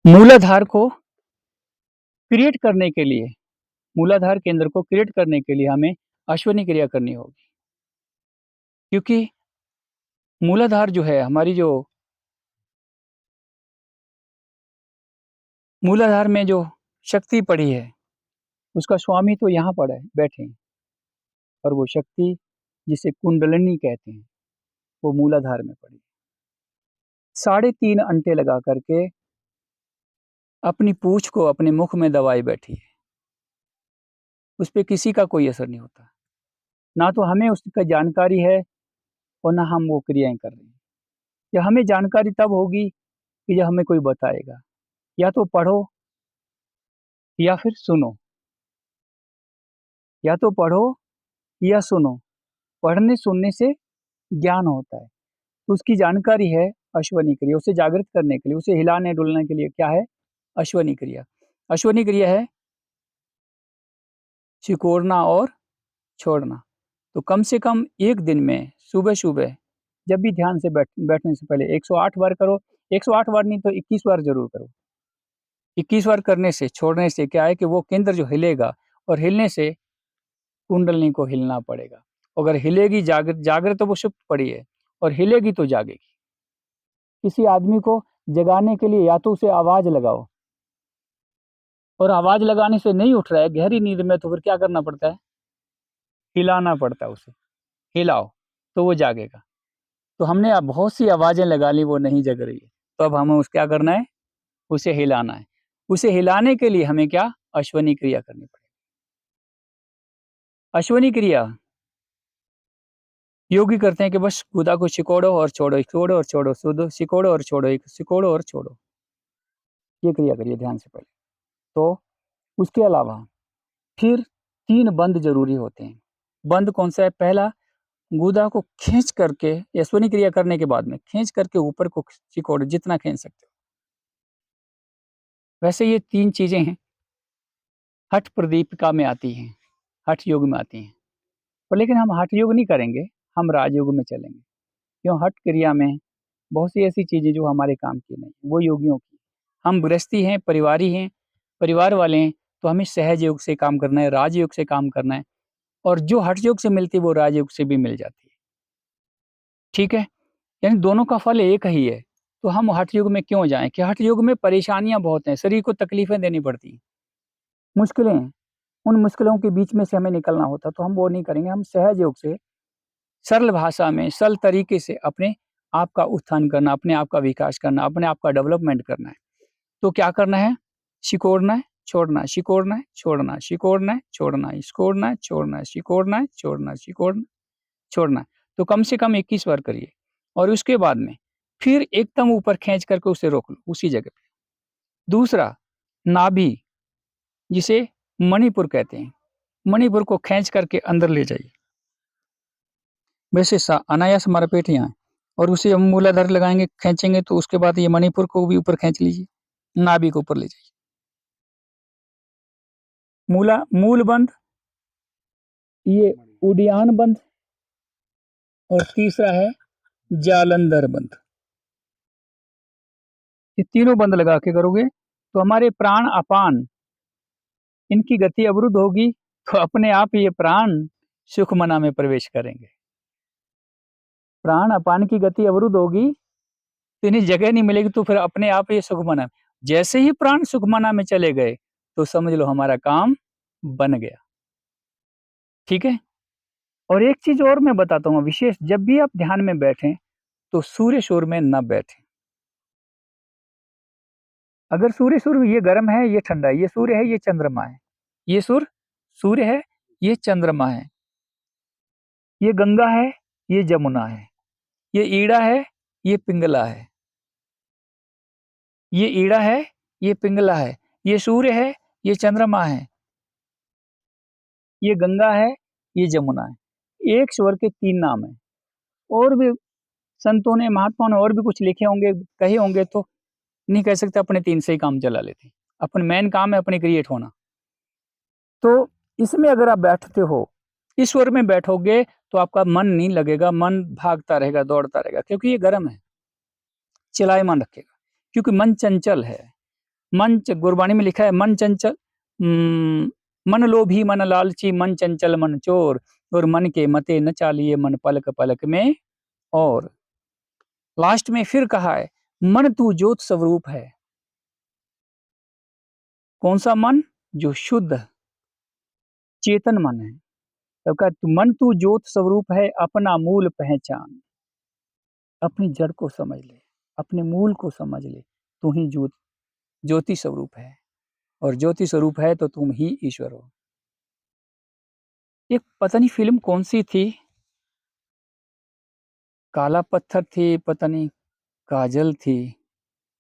मूलाधार को क्रिएट करने के लिए, मूलाधार केंद्र को क्रिएट करने के लिए हमें अश्वनी क्रिया करनी होगी। क्योंकि मूलाधार जो है, हमारी जो मूलाधार में जो शक्ति पड़ी है, उसका स्वामी तो यहाँ पड़ा है, बैठे हैं, और वो शक्ति जिसे कुंडलिनी कहते हैं, वो मूलाधार में पड़ी है। 3.5 अंटे लगा करके अपनी पूँछ को अपने मुख में दबाए बैठी है। उस पे किसी का कोई असर नहीं होता। ना तो हमें उसका जानकारी है और ना हम वो क्रियाएँ कर रहे हैं। या हमें जानकारी तब होगी कि जब हमें कोई बताएगा। या तो पढ़ो या फिर सुनो। या तो पढ़ो या सुनो। पढ़ने-सुनने से ज्ञान होता है। तो उसकी जानकारी है अश्वनी क्रिया। उसे जागृत करने के लिए, उसे हिलाने-डुलाने के लिए क्या है? अश्वनी क्रिया। अश्वनी क्रिया है सिकोड़ना और छोड़ना। तो कम से कम 1 दिन में सुबह-सुबह जब भी ध्यान से बैठने से पहले 108 बार करो। 108 बार नहीं तो 21 बार ज़रूर करो। 21 बार करने से, छोड़ने से क्या है कि वो केंद्र जो हिलेगा, और हिलने से कुंडलिनी को हिलना पड़ेगा। अगर हिलेगी, जागृत तो वो सुप्त पड़ी है, और हिलेगी तो जागेगी। किसी आदमी को जगाने के लिए या तो उसे आवाज़ लगाओ, और आवाज़ लगाने से नहीं उठ रहा है, गहरी नींद में, तो फिर क्या करना पड़ता है? हिलाना पड़ता है उसे। हिलाओ, तो वो जागेगा। तो हमने अब बहुत सी आवाज़ें लगा ली, वो नहीं जग रही है। तो अब हमें क्या करना है? उसे हिलाना है। उसे हिलाने के लिए हमें क्या? अश्वनी क्रिया करनी पड़ेगी। अश्वनी क्रिया योगी करते हैं कि बस गुदा को सिकोड़ो और छोड़ो, सिकोड़ो और छोड़ो, सिकोड़ो और छोड़ो, सिकोड़ो और छोड़ो। ये क्रिया करिए ध्यान से पहले। तो उसके अलावा फिर 3 बंद ज़रूरी होते हैं। बंद कौन-सा है? पहला, गुदा को खींच करके, अश्वनी क्रिया करने के बाद में खींच करके ऊपर को सिकोड़ो, जितना खींच सकते हो। वैसे ये 3 चीज़ें हैं, हठ प्रदीपिका में आती हैं, हठ योग में आती हैं। पर लेकिन हम हठ योग नहीं करेंगे, हम राजयोग में चलेंगे। क्यों? हठ क्रिया में बहुत सी ऐसी चीज़ें जो हमारे काम की नहीं, वो योगियों की। हम गृहस्थी हैं, परिवारी हैं, परिवार वाले हैं, तो हमें सहज योग से काम करना है, राजयोग से काम करना है, और जो हठ योग से मिलती है, वो राजयोग से भी मिल जाती है। ठीक है? यानी दोनों का फल एक ही है। तो हम हठ योग में क्यों जाएँ? कि हठ योग में परेशानियाँ बहुत हैं, शरीर को तकलीफ़ें देनी पड़ती हैं, मुश्किलें हैं। उन मुश्किलों के बीच में से हमें निकलना होता है, तो हम वो नहीं करेंगे। हम सहज योग से, सरल भाषा में, सरल तरीके से अपने आप का उत्थान करना, अपने आप का विकास करना, अपने आप का डेवलपमेंट करना है। तो क्या करना है? सिकोड़ना है, छोड़ना है, सिकोड़ना है, छोड़ना है, सिकोड़ना है, छोड़ना है, सिकोड़ना है, छोड़ना है, सिकोड़ना है, छोड़ना है, सिकोड़ना, छोड़ना है। तो कम से कम 21 बार करिए, और उसके बाद में फिर एकदम ऊपर खींच करके उसे रोक लो उसी जगह पे। दूसरा, नाभि, जिसे मणिपुर कहते हैं, मणिपुर को खींच करके अंदर ले जाइए। वैसे अनायास हमारा पेट यहाँ है, और उसे हम मूलाधार लगाएँगे, खींचेंगे, तो उसके बाद ये मणिपुर को भी ऊपर खींच लीजिए, नाभि को ऊपर ले जाइए। मूल बंध, ये उडियान बंध, और तीसरा है जालंधर बंध। ये तीनों बंध लगा के करोगे तो हमारे प्राण अपान, इनकी गति अवरुद्ध होगी, तो अपने आप ये प्राण सुखमना में प्रवेश करेंगे। प्राण अपान की गति अवरुद्ध होगी, तो इन्हें जगह नहीं मिलेगी, तो फिर अपने आप ये सुखमना, जैसे ही प्राण सुखमना में चले गए, तो समझ लो हमारा काम बन गया। ठीक है? और एक चीज़ और मैं बताता हूँ विशेष, जब भी आप ध्यान में बैठें, तो सूर्य शोर में ना बैठें। अगर सूर्य ये गर्म है, ये ठंडा है, ये सूर्य है, ये चंद्रमा है। ये सूर्य है, ये चंद्रमा है। ये गंगा है, ये जमुना है। ये ईड़ा है, ये पिंगला है। ये ईड़ा है, ये पिंगला है। ये सूर्य है, ये चंद्रमा है। ये गंगा है, ये जमुना है। एक स्वर के 3 नाम हैं। और भी संतों ने, महात्माओं ने और भी कुछ लिखे होंगे, कहे होंगे, तो नहीं कह सकते, अपने 3 से ही काम चला लेते हैं। अपन मेन काम है अपने क्रिएट होना। तो इसमें अगर आप बैठते हो, ईश्वर में बैठोगे, तो आपका मन नहीं लगेगा, मन भागता रहेगा, दौड़ता रहेगा, क्योंकि ये गर्म है, चलायमान रखेगा, क्योंकि मन चंचल है। गुरबाणी में लिखा है, मन चंचल, मन लोभी मन लालची, मन चंचल मन चोर, और मन के मते न चालिए, मन पलक पलक में और। लास्ट में फिर कहा है, मन तू ज्योत स्वरूप है। कौन सा मन? जो शुद्ध चेतन मन है। तो कहा, मन तू ज्योत स्वरूप है, अपना मूल पहचान। अपनी जड़ को समझ ले, अपने मूल को समझ ले। तू ही ज्योति स्वरूप है, और ज्योति स्वरूप है तो तुम ही ईश्वर हो। एक पता नहीं फ़िल्म कौन-सी थी, काला पत्थर थी, पता नहीं काजल थी,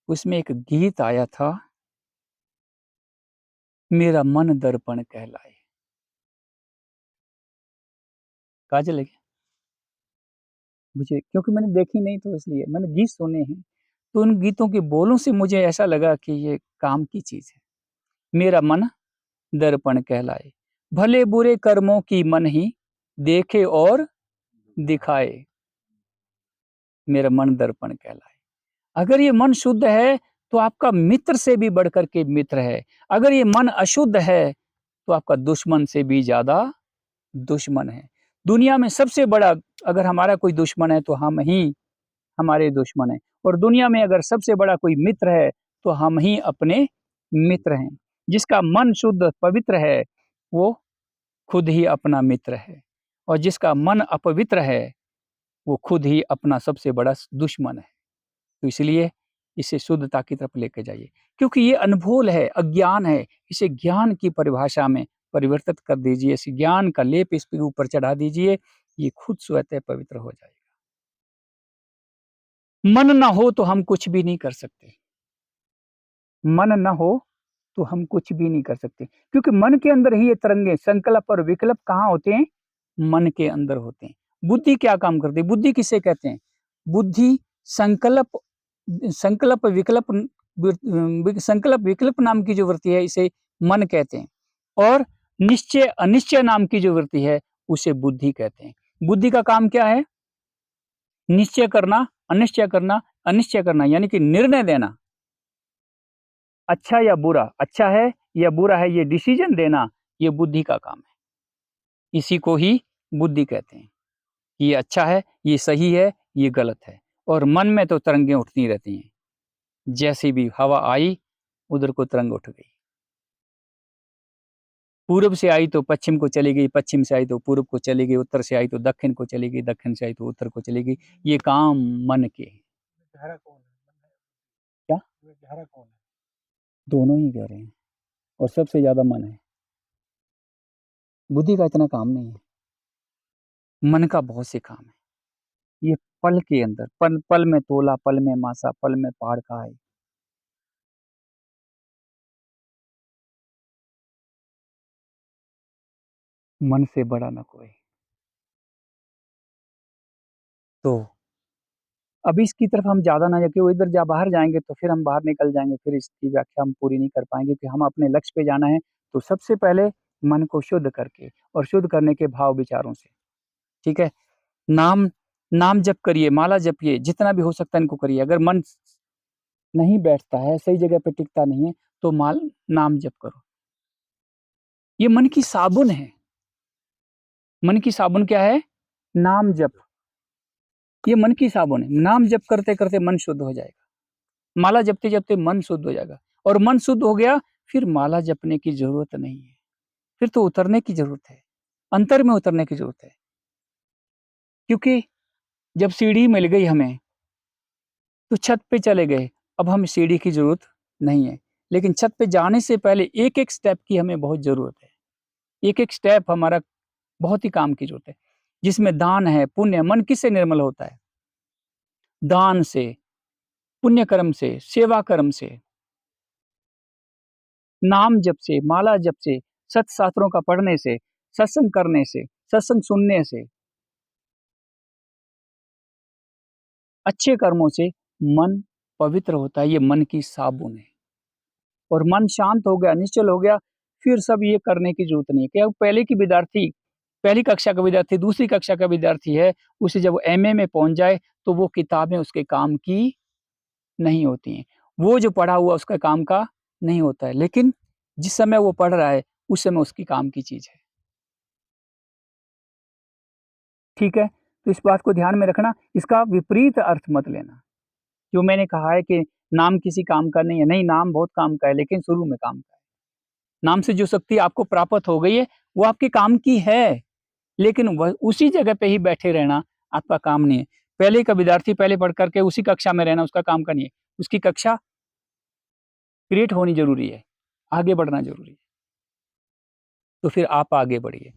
उसमें एक गीत आया था, मेरा मन दर्पण कहलाए। काजल है क्या? मुझे क्योंकि मैंने देखी नहीं तो इसलिए, मैंने गीत सुने हैं, तो उन गीतों के बोलों से मुझे ऐसा लगा कि ये काम की चीज़ है। मेरा मन दर्पण कहलाए, भले बुरे कर्मों की मन ही देखे और दिखाए, मेरा मन दर्पण कहलाए। अगर ये मन शुद्ध है, तो आपका मित्र से भी बढ़कर के मित्र है। अगर ये मन अशुद्ध है, तो आपका दुश्मन से भी ज़्यादा दुश्मन है। दुनिया में सबसे बड़ा अगर हमारा कोई दुश्मन है, तो हम ही हमारे दुश्मन हैं, और दुनिया में अगर सबसे बड़ा कोई मित्र है, तो हम ही अपने मित्र हैं। जिसका मन शुद्ध पवित्र है, वो खुद ही अपना मित्र है, और जिसका मन अपवित्र है, वो खुद ही अपना सबसे बड़ा दुश्मन है। तो इसलिए इसे शुद्धता की तरफ लेके जाइए, क्योंकि ये अनमोल है, अज्ञान है, इसे ज्ञान की परिभाषा में परिवर्तित कर दीजिए, इस ज्ञान का लेप इसके ऊपर चढ़ा दीजिए, ये खुद स्वतः पवित्र हो जाएगा। मन ना हो तो हम कुछ भी नहीं कर सकते। मन ना हो तो हम कुछ भी नहीं कर सकते, क्योंकि मन के अंदर ही ये तरंगे, संकल्प और विकल्प कहाँ होते हैं? मन के अंदर होते हैं। बुद्धि क्या काम करती है? बुद्धि किसे कहते हैं? बुद्धि संकल्प संकल्प विकल्प संकल्प विकल्प नाम की जो वृत्ति है, इसे मन कहते हैं, और निश्चय अनिश्चय नाम की जो वृत्ति है, उसे बुद्धि कहते हैं। बुद्धि का काम क्या है? निश्चय करना, अनिश्चय करना, अनिश्चय करना, यानी कि निर्णय देना। अच्छा या बुरा, अच्छा है या बुरा है, ये डिसीजन देना, ये बुद्धि का काम है। इसी को ही बुद्धि कहते हैं। ये अच्छा है, ये सही है, ये गलत है, और मन में तो तरंगें उठती रहती हैं। जैसी भी हवा आई, उधर को तरंग उठ गई। पूरब से आई तो पश्चिम को चली गई, पश्चिम से आई तो पूरब को चली गई, उत्तर से आई तो दक्षिण को चली गई, दक्षिण से आई तो उत्तर को चली गई। ये काम मन के हैं। गहरा कौन है? क्या? गहरा कौन है? दोनों ही गहरे हैं, और सबसे ज़्यादा मन है। बुद्धि का इतना काम नहीं है, मन का बहुत से काम है। ये पल के अंदर, पल-पल में तोला, पल में मासा, पल में पहाड़ खाए। मन से बड़ा ना कोई। तो अभी इसकी तरफ हम ज़्यादा ना जाके, वो इधर बाहर जाएँगे तो फिर हम बाहर निकल जाएँगे, फिर इसकी व्याख्या हम पूरी नहीं कर पाएँगे कि हम अपने लक्ष्य पे जाना है, तो सबसे पहले मन को शुद्ध करके, और शुद्ध करने के भाव विचारों से, ठीक है? नाम नाम जप करिए, माला जपिए, जितना भी हो सकता है इनको करिए। अगर मन नहीं बैठता है, सही जगह पे टिकता नहीं है, तो नाम जप करो। ये मन की साबुन है। मन की साबुन क्या है? नाम जप। ये मन की साबुन है। नाम जप करते-करते मन शुद्ध हो जाएगा। माला जपते-जपते मन शुद्ध हो जाएगा, और मन शुद्ध हो गया, फिर माला जपने की ज़रूरत नहीं है। फिर तो उतरने की ज़रूरत है। अंतर में उतरने की ज़रूरत है। क्योंकि जब सीढ़ी मिल गई हमें, तो छत पे चले गए। अब हमें सीढ़ी की ज़रूरत नहीं है। लेकिन छत पे जाने से पहले एक-एक स्टेप की हमें बहुत ज़रूरत है। एक-एक स्टेप हमारा बहुत ही काम की ज़रूरत है। जिसमें दान है, पुण्य है। मन किससे निर्मल होता है? दान से, पुण्य कर्म से, सेवा कर्म से, नाम जप से, माला जप से, सत्शास्त्रों का पढ़ने से, सत्संग करने से, सत्संग सुनने से, अच्छे कर्मों से मन पवित्र होता है। ये मन की साबुन है, और मन शांत हो गया, निश्चल हो गया, फिर सब ये करने की ज़रूरत नहीं है। क्या पहले की विद्यार्थी, पहली कक्षा का विद्यार्थी, दूसरी कक्षा का विद्यार्थी है, उसे जब एमए में पहुँच जाए, तो वो किताबें उसके काम की नहीं होती हैं। वो जो पढ़ा हुआ उसका काम का नहीं होता है, लेकिन जिस समय वो पढ़ रहा है, उस समय उसकी काम की चीज़ है। ठीक है? तो इस बात को ध्यान में रखना, इसका विपरीत अर्थ मत लेना। जो मैंने कहा है कि नाम किसी काम का नहीं है, नहीं नाम बहुत काम का है, लेकिन शुरू में काम का है। नाम से जो शक्ति आपको प्राप्त हो गई है, वो आपके काम की है, लेकिन वह उसी जगह पे ही बैठे रहना आपका काम नहीं है। पहले का विद्यार्थी पहले पढ़ कर के उसी कक्षा में रहना उसका काम का नहीं है। उसकी कक्षा क्रिएट होनी ज़रूरी है, आगे बढ़ना ज़रूरी है। तो फिर आप आगे बढ़िए।